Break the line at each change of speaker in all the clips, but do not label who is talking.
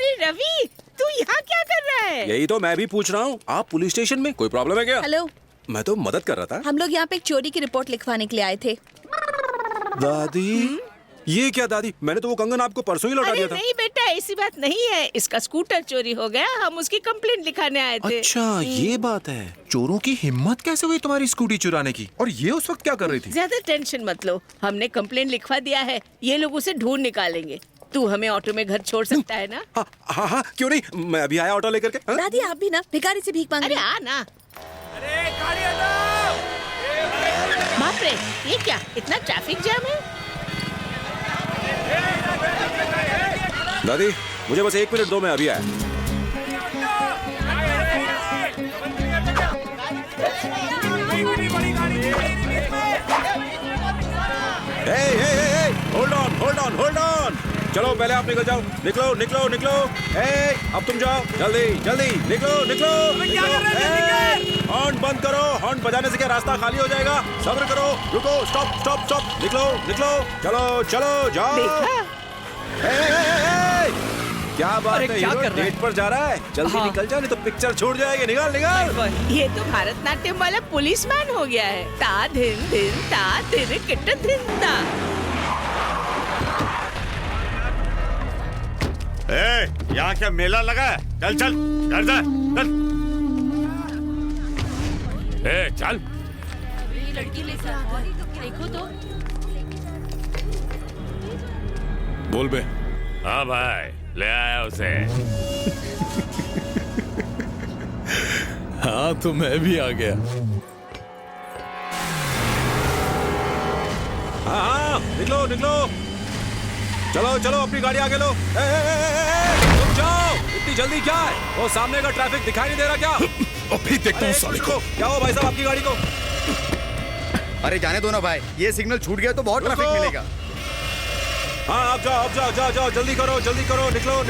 अरे रवि, तू यहाँ क्या कर रहा है?
यही तो मैं भी पूछ रहा हूँ। आप पुलिस स्टेशन में, कोई प्रॉब्लम है क्या?
हेलो,
मैं तो मदद कर रहा था।
हम लोग यहाँ पे एक चोरी की रिपोर्ट लिखवाने के लिए आए थे।
दादी, ये क्या दादी? मैंने तो वो कंगन आपको परसों ही लौटा
अरे
दिया था।
नहीं बेटा, ऐसी बात नहीं है। इसका स्कूटर चोरी हो गया, हम उसकी कंप्लेंट लिखाने आए थे।
अच्छा, ये बात है। चोरों की हिम्मत कैसे हुई तुम्हारी स्कूटी चुराने की? और ये उस वक्त क्या कर रही थी?
ज्यादा टेंशन मत लो, हमने कंप्लेंट लिखवा दिया है। ये लोग उसे ढूंढ निकालेंगे। तू हमें ऑटो में घर छोड़ सकता है ना?
हाँ हाँ हाँ, क्यों नहीं, मैं अभी आया ऑटो लेकर के। हाँ?
दादी, आप भी ना भिखारी से भीख मांग
अरे
रही हैं।
आ ना। बाप रे, ये क्या इतना ट्रैफिक जाम है?
दादी, मुझे बस 1 मिनट दो, मैं अभी आया। Hold on. चलो पहले आप निकल जाओ। निकलो। अब तुम जाओ, जल्दी निकलो। हॉर्न बंद करो। हॉर्न बजाने से क्या रास्ता खाली हो जाएगा? सब्र करो, रुको, स्टॉप। निकलो। चलो जाओ।
देखा?
क्या बात है,
क्या
हीरो
कर रहा है?
डेट पर जा रहा है? जल्दी निकल जा, नहीं तो पिक्चर छूट जाएगी। निकल।
ये तो भारतनाट्यम वाला पुलिसमैन हो गया है। ता धिन किट धिंदा।
यहाँ क्या मेला लगा है? चल घर जा, चल।
लड़की लेकर आ गई, देखो तो।
बोल बे। हाँ भाई, ले आया उसे।
हाँ, तो मैं भी आ गया।
हाँ, निकलो। चलो, अपनी गाड़ी आगे लो। तुम जाओ, इतनी जल्दी क्या है? वो सामने का ट्रैफिक दिखाई नहीं दे रहा क्या?
अभी देखता हूँ साले को।
क्या हो भाई साहब, आपकी गाड़ी को?
अरे जाने दो ना भाई, ये सिग्नल छूट गया तो बहुत ट्रैफिक मिलेगा।
हाँ, आप जाओ, जल्दी करो, निकलो,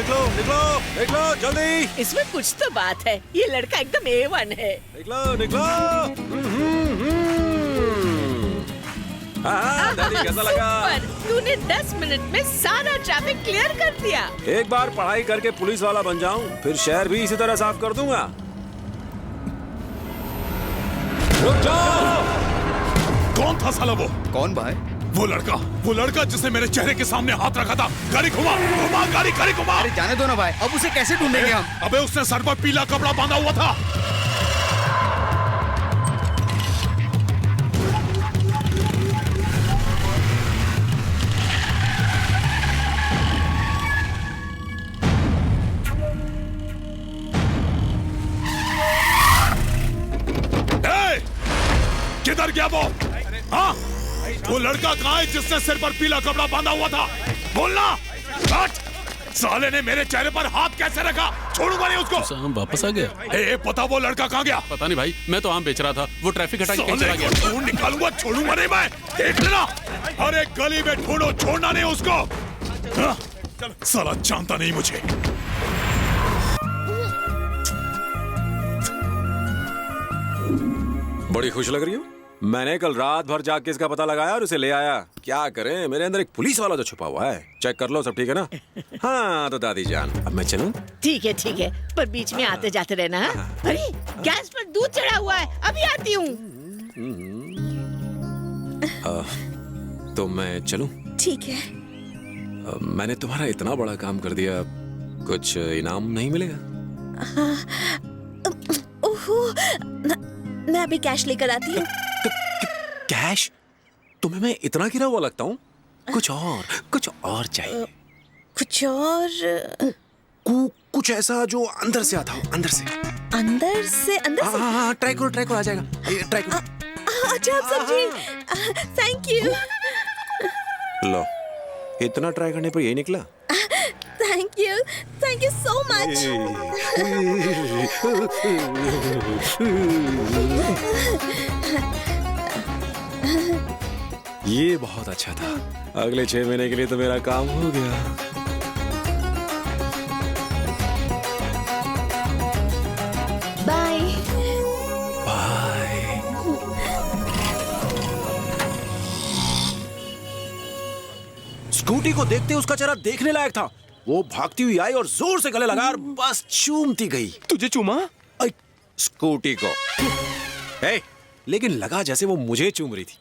जल्दी।
इसमें कुछ तो बात है। ये लड़का एकदम A1 है।
निकलो। हाँ, दादी कैसा लगा?
सुपर, तूने 10 मिनट में सारा ट्रैफिक क्लियर कर दिया।
एक बार पढ़ाई करके पुलिस वाला बन जाऊं, फिर शहर भी इसी तरह साफ कर दूंगा। रुक जाओ।
कौन था साला वो?
कौन भाई?
वो लड़का जिसने मेरे चेहरे के सामने हाथ रखा था। गाड़ी घुमा, गाड़ी घुमा।
अरे जाने दो ना भाई, अब उसे कैसे ढूंढेंगे हम?
अबे उसने सर पर पीला कपड़ा बांधा हुआ था। किधर गया वो? हाँ, वो लड़का कहाँ है जिसने सिर पर पीला कपड़ा बांधा हुआ था? बोलना। साले ने मेरे चेहरे पर हाथ कैसे रखा? छोड़ूंगा नहीं उसको।
हम वापस आ गया।
पता वो लड़का कहाँ गया?
पता नहीं भाई, मैं तो आम बेच रहा था। वो ट्रैफिक हटा के कहीं चला गया।
ढूंढ निकालूंगा, छोड़ूंगा नहीं मैं। देख लेना, हर एक गली में ढूंढो, छोड़ना नहीं उसको। हाँ? साला जानता नहीं मुझे।
बड़ी खुश लग रही हो। मैंने कल रात भर जाग के इसका पता लगाया और उसे ले आया। क्या करें, मेरे अंदर एक पुलिस वाला जो छुपा हुआ है। चेक कर लो, सब ठीक है ना? हाँ तो दादी जान, अब मैं चलूं?
ठीक है, पर बीच में आते जाते रहना। अरे गैस पर दूध चढ़ा हुआ है, अभी आती हूँ।
तो मैं चलूं?
ठीक है।
मैंने तुम्हारा इतना बड़ा काम कर दिया, कुछ इनाम नहीं मिलेगा?
ओहो, मैं अभी कैश लेकर आती हूँ।
कैश? तुम्हें मैं इतना गिरा हुआ लगता हूँ? कुछ और चाहिए।
कुछ और?
कुछ ऐसा जो अंदर से आता हो, अंदर से।
अंदर से?
हाँ, ट्राई करो, आ जाएगा। ट्राई करो।
अच्छा, आप सब्जी। Thank you.
लो, इतना ट्राई करने पर यही निकला।
Thank you so much.
ये बहुत अच्छा था। अगले 6 महीने के लिए तो मेरा काम हो गया।
बाय।
बाय। स्कूटी को देखते उसका चेहरा देखने लायक था। वो भागती हुई आई और जोर से गले लगा और बस चूमती गई।
तुझे चूमा?
स्कूटी को। हे, लेकिन लगा जैसे वो मुझे चूम रही थी।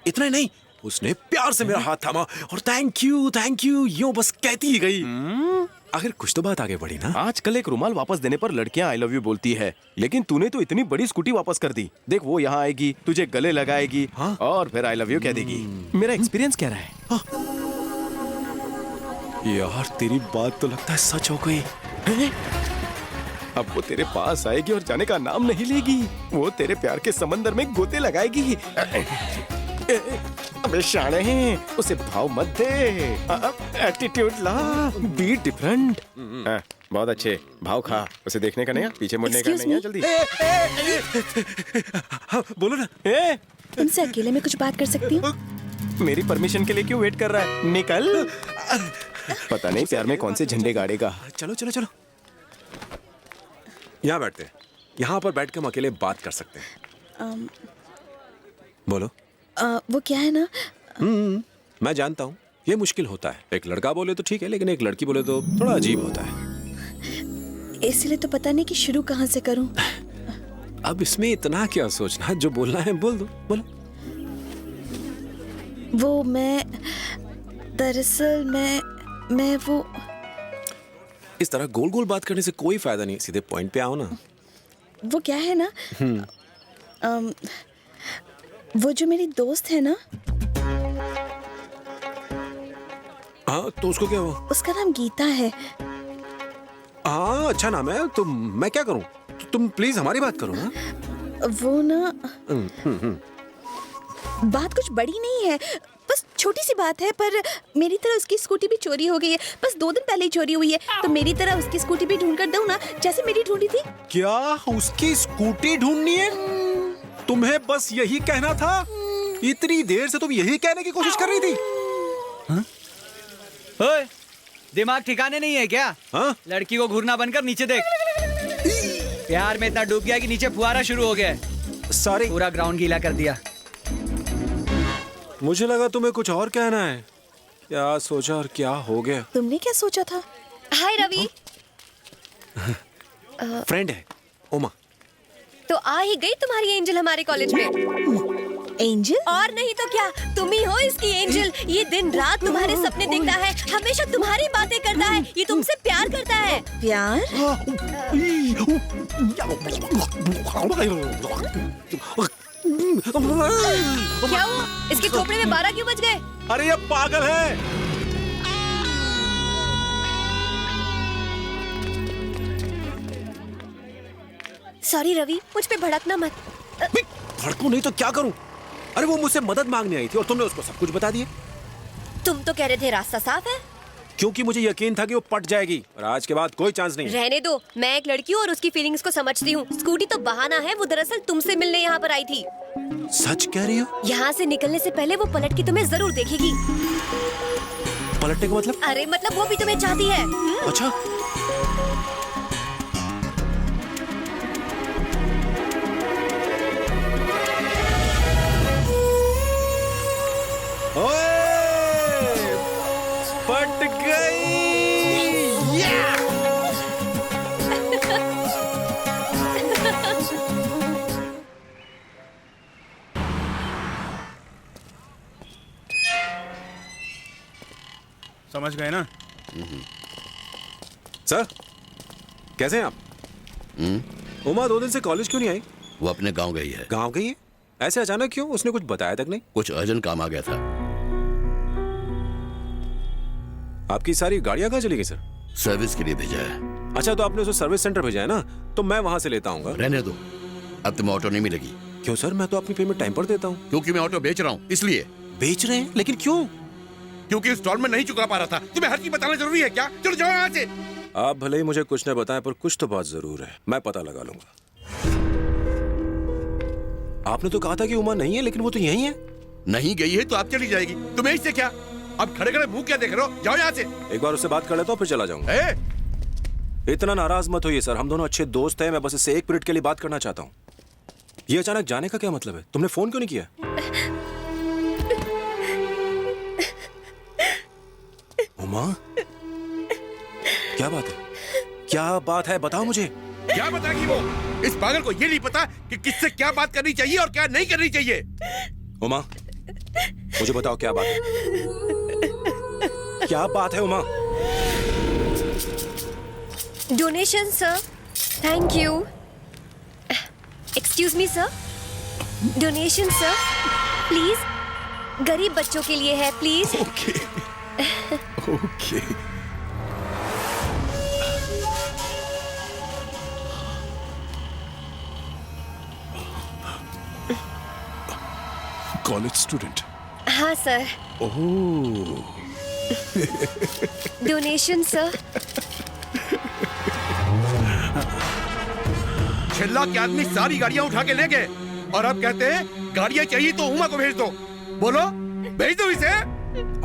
इतना ही नहीं, उसने प्यार से मेरा हाथ थामा और थैंक यू यूं बस कहती ही गई। आखिर कुछ तो बात आगे बढ़ी ना।
आजकल एक रुमाल वापस देने पर लड़कियां आई लव यू बोलती है, लेकिन तूने तो इतनी बड़ी स्कूटी वापस कर दी। देख वो यहाँ आएगी, तुझे गले लगाएगी,
हाँ?
और फिर आई लव यू कह देगी। मेरा एक्सपीरियंस कह रहा है।
यार तेरी बात तो लगता है सच हो गई।
अब वो तेरे पास आएगी और जाने का नाम नहीं लेगी। वो तेरे प्यार के समंदर में गोते लगाएगी। अबे शाणे हैं, उसे भाव मत दे। एटीट्यूड ला, बी डिफरेंट। बहुत अच्छे, भाव खा। उसे देखने का नहीं है, पीछे मुड़ने का
Excuse
नहीं है।
me?
जल्दी
हाँ, बोलो ना।
तुमसे अकेले में कुछ बात कर सकती हूँ?
मेरी परमिशन के लिए क्यों वेट कर रहा है? निकल। पता नहीं प्यार में कौन से झंडे गाड़ेगा।
चलो चलो चलो, यहाँ बैठते हैं। यहाँ पर बैठ के हम अकेले बात कर सकते हैं। बोलो।
वो क्या है ना,
मैं जानता हूँ ये मुश्किल होता है। एक लड़का बोले तो ठीक है, लेकिन एक लड़की बोले तो थोड़ा अजीब होता है।
इसलिए तो पता नहीं कि शुरू कहाँ से करूँ।
अब इसमें इतना क्या सोचना, जो बोलना है बोल दो, बोलो।
वो मैं दरअसल मैं वो
इस तरह गोल गोल बात करने से कोई फायदा नहीं, सीधे पॉइंट पे आओ ना।
वो क्या है ना, वो जो मेरी दोस्त है ना,
हाँ तो उसको क्या हुआ?
उसका नाम गीता है।
हाँ अच्छा नाम है, तो मैं क्या करूँ? तुम प्लीज हमारी बात करो ना।
वो ना बात कुछ बड़ी नहीं है, बस छोटी सी बात है, पर मेरी तरह उसकी स्कूटी भी चोरी हो गई है। बस 2 दिन पहले ही चोरी हुई है, तो मेरी तरह उसकी स्कूटी भी ढूंढ कर दूं ना, जैसे मेरी ढूंढी थी।
क्या उसकी स्कूटी ढूंढनी है? तुम्हें बस यही कहना था? इतनी देर से तुम यही कहने की कोशिश कर रही थी?
ओए, दिमाग ठिकाने नहीं है क्या?
हाँ?
लड़की को घूरना बनकर नीचे देख। प्यार में इतना डूब गया कि नीचे फुहारा शुरू हो गया है।
सॉरी,
पूरा ग्राउंड गीला कर दिया।
मुझे लगा तुम्हें कुछ और कहना है। क्या सोचा और क्या हो गया?
तुमने क्या सोचा था?
हाय रवि।
फ्रेंड है उमा।
तो आ ही गई तुम्हारी एंजल हमारे कॉलेज में।
एंजल?
और नहीं तो क्या, तुम ही हो इसकी एंजल। ये दिन रात तुम्हारे सपने देखता है, हमेशा तुम्हारी बातें करता है, ये तुमसे प्यार करता है।
प्यार?
क्या हुआ? इसके खोपड़े में 12 क्यों बज गए?
अरे ये पागल है।
सॉरी रवि, मुझ पे भड़कना मत।
भड़कूं नहीं तो क्या करूं? अरे वो मुझसे मदद मांगने आई थी और तुमने उसको सब कुछ बता दिया।
तुम तो कह रहे थे रास्ता साफ है।
क्योंकि मुझे यकीन था कि वो पट जाएगी और आज के बाद कोई चांस नहीं है।
रहने दो, मैं एक लड़की हूँ और उसकी फीलिंग्स को समझती हूँ। स्कूटी तो बहाना है, वो दरअसल तुमसे मिलने यहाँ पर आई थी।
सच कह रही हो?
यहाँ से निकलने से पहले वो पलट के तुम्हें जरूर देखेगी।
पलटने का मतलब?
अरे मतलब वो भी तुम्हें चाहती है।
अच्छा। ओए! पट गई।
समझ गए ना?
सर कैसे हैं आप? उमा 2 दिन से कॉलेज क्यों नहीं आई?
वो अपने गांव गई है।
गांव गई है? ऐसे अचानक क्यों? उसने कुछ बताया तक नहीं?
कुछ अर्जेंट काम आ गया था।
आपकी सारी गाड़ियां कहाँ चली गई सर?
सर्विस के लिए भेजा है।
अच्छा तो आपने उसे सर्विस सेंटर भेजा है ना, तो मैं वहां से लेता आऊंगा।
रहने दो, अब तुम्हें ऑटो नहीं मिलेगी।
क्यों सर? मैं तो अपनी पेमेंट टाइम पर देता हूँ।
क्योंकि मैं ऑटो बेच रहा हूँ, इसलिए।
बेच रहे हैं? लेकिन क्यों?
क्योंकि इंस्टॉलमेंट नहीं चुका पा रहा था। तुम्हें हर चीज बताना जरूरी है क्या? चलो जाओ यहाँ से।
आप भले ही मुझे कुछ न बताएं, पर कुछ तो बात जरूर है। मैं पता लगा लूंगा। आपने तो कहा था कि उमा नहीं है, लेकिन वो तो यहीं है।
नहीं गई है तो आप चली जाएगी। तुम्हें इससे क्या? अब खड़े खड़े मुंह क्या देख रहे हो? जाओ यहाँ से।
एक बार उससे बात कर लेता हूँ, फिर चला जाऊंगा। इतना नाराज मत होइए सर, हम दोनों अच्छे दोस्त हैं। मैं बस इससे 1 मिनट के लिए बात करना चाहता हूँ। ये अचानक जाने का क्या मतलब है? तुमने फोन क्यों नहीं किया? उमा, क्या बात है? क्या बात है? बताओ मुझे।
क्या बताएगी वो? इस पागल को ये नहीं पता कि किससे क्या बात करनी चाहिए और क्या नहीं करनी चाहिए।
उमा, मुझे बताओ क्या बात है? क्या बात है Uma?
Donation sir. Thank you. Excuse me sir. Donation sir, please. गरीब बच्चों के लिए है, please.
Okay okay. College student?
हाँ सर।
ओह।
Donation sir.
छिल्ला के आदमी सारी गाड़ियां उठा के ले गए और अब कहते हैं गाड़ियां चाहिए तो उमा को भेज दो। बोलो, भेज दो इसे।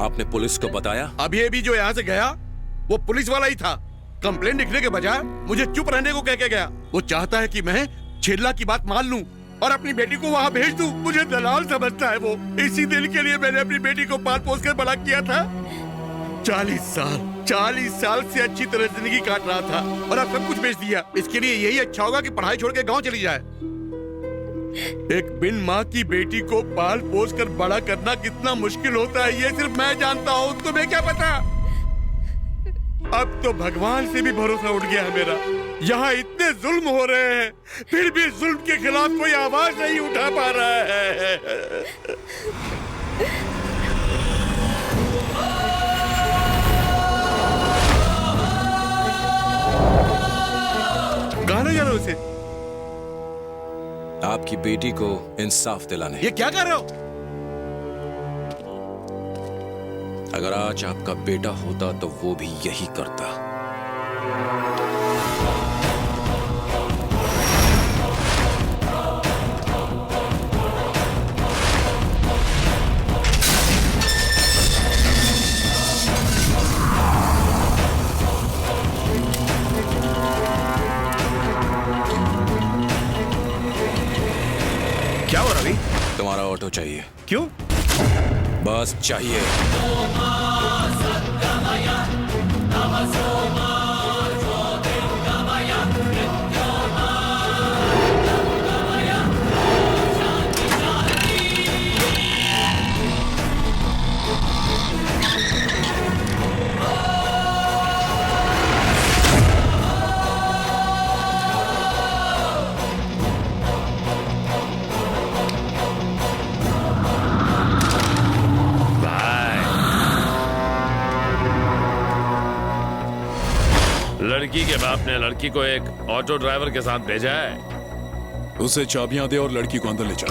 आपने पुलिस को बताया?
अभी जो यहाँ से गया वो पुलिस वाला ही था। कंप्लेंट लिखने के बजाय मुझे चुप रहने को कह के गया। वो चाहता है कि मैं छिल्ला की बात मान लूं और अपनी बेटी को वहाँ भेज दूं। मुझे दलाल समझता है वो। इसी दिल के लिए मैंने अपनी बेटी को पाल पोस कर बड़ा किया था। 40 साल से अच्छी तरह जिंदगी काट रहा था और अब सब कुछ बेच दिया। इसके लिए यही अच्छा होगा कि पढ़ाई छोड़ के गांव चली जाए। एक बिन माँ की बेटी को पाल पोस कर बड़ा करना कितना मुश्किल होता है ये सिर्फ मैं जानता हूँ, तुम्हें क्या पता। अब तो भगवान से भी भरोसा उठ गया है मेरा। यहाँ इतने जुल्म हो रहे हैं फिर भी जुल्म के खिलाफ कोई आवाज नहीं उठा पा रहा है। गाना जा रहा उसे।
आपकी बेटी को इंसाफ दिलाने।
ये क्या कर रहे हो?
अगर आज आपका बेटा होता तो वो भी यही करता।
क्या हो रवि?
तुम्हारा ऑटो चाहिए।
क्यों?
बस चाहिए।
लड़की के बाप ने लड़की को एक ऑटो ड्राइवर के साथ भेजा है।
उसे चाबियां दे और लड़की को अंदर ले जा।